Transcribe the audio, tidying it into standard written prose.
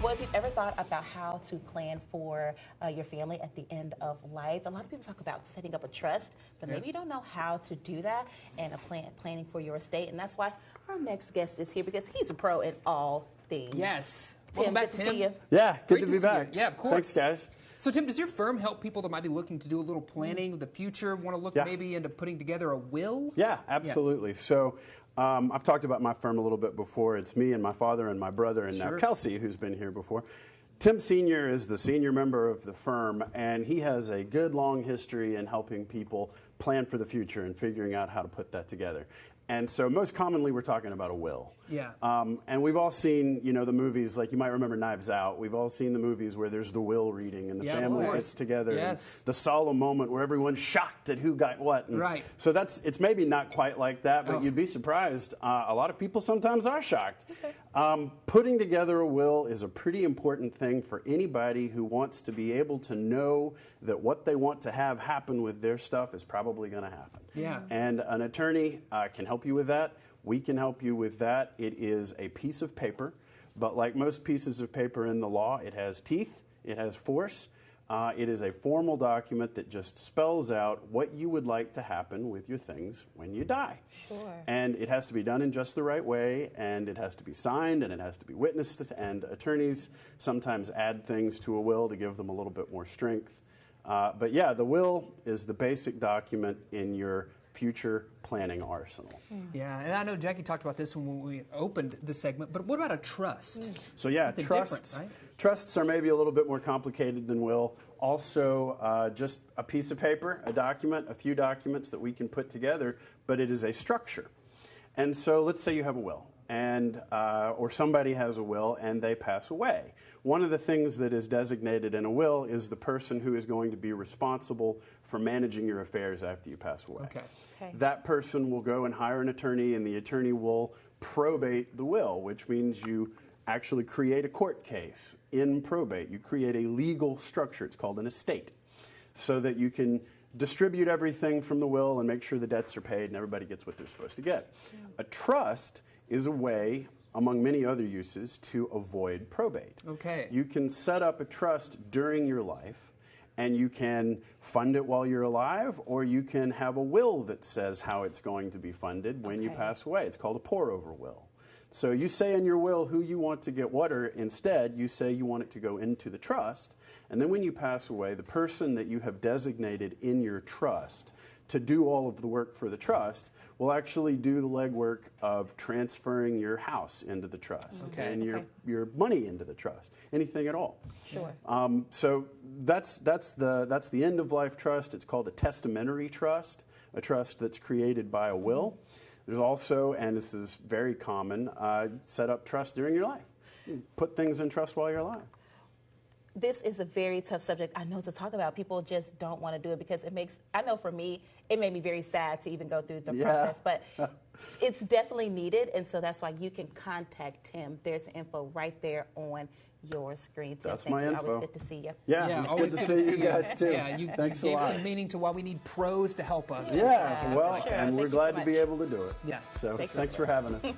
Well, if you've ever thought about how to plan for your family at the end of life, a lot of people talk about setting up a trust, but maybe you don't know how to do that and planning for your estate. And that's why our next guest is here, because he's a pro in all things. Yes. Tim, Welcome back, good to Tim. see you. Yeah, good Great to be back. Yeah, of course. Thanks, guys. So, Tim, does your firm help people that might be looking to do a little planning of the future, want to look maybe into putting together a will? Yeah, absolutely. Yeah. So I've talked about my firm a little bit before. It's me and my father and my brother, and now Kelsey, who's been here before. Tim Sr. is the senior member of the firm, and he has a good long history in helping people plan for the future and figuring out how to put that together. And so most commonly we're talking about a will. Yeah. And we've all seen, the movies, like you might remember Knives Out. We've all seen the movies where there's the will reading and the family gets together. Yes. And the solemn moment where everyone's shocked at who got what. And right. So it's maybe not quite like that, but you'd be surprised. A lot of people sometimes are shocked. Okay. Putting together a will is a pretty important thing for anybody who wants to be able to know that what they want to have happen with their stuff is probably going to happen. Yeah. And an attorney can help you with that. We can help you with that. It is a piece of paper, but like most pieces of paper in the law, it has teeth, it has force. It is a formal document that just spells out what you would like to happen with your things when you die. Sure. And it has to be done in just the right way, and it has to be signed, and it has to be witnessed, and attorneys sometimes add things to a will to give them a little bit more strength. But yeah, the will is the basic document in your future planning arsenal. Yeah, and I know Jackie talked about this when we opened the segment, but what about a trust? So yeah, something trusts, different, right? Trusts are maybe a little bit more complicated than will. Also, just a piece of paper, a document, a few documents that we can put together, but it is a structure. And so let's say you have a will, and or somebody has a will and they pass away. One of the things that is designated in a will is the person who is going to be responsible for managing your affairs after you pass away. Okay. That person will go and hire an attorney, and the attorney will probate the will, which means you actually create a court case in probate. You create a legal structure. It's called an estate, so that you can distribute everything from the will and make sure the debts are paid and everybody gets what they're supposed to get. A trust is a way, among many other uses, to avoid probate. Okay. You can set up a trust during your life, and you can fund it while you're alive, or you can have a will that says how it's going to be funded when you pass away. It's called a pour-over will. So you say in your will who you want to get what, or instead you say you want it to go into the trust, and then when you pass away, the person that you have designated in your trust to do all of the work for the trust will actually do the legwork of transferring your house into the trust and your money into the trust, anything at all. Sure. So that's the end of life trust. It's called a testamentary trust, a trust that's created by a will. There's also, and this is very common, set up trust during your life. Put things in trust while you're alive. This is a very tough subject, I know, to talk about. People just don't want to do it because I know for me, it made me very sad to even go through the process, but it's definitely needed, and so that's why you can contact Tim. There's info right there on your screen. Tim, that's my info. Always good to see you. Yeah, it's good to see you guys, too. Yeah, you Thanks gave a lot. some meaning to why we need pros to help us. Yeah, well, sure. and we're glad to be able to do it. Yeah. So thanks for having us.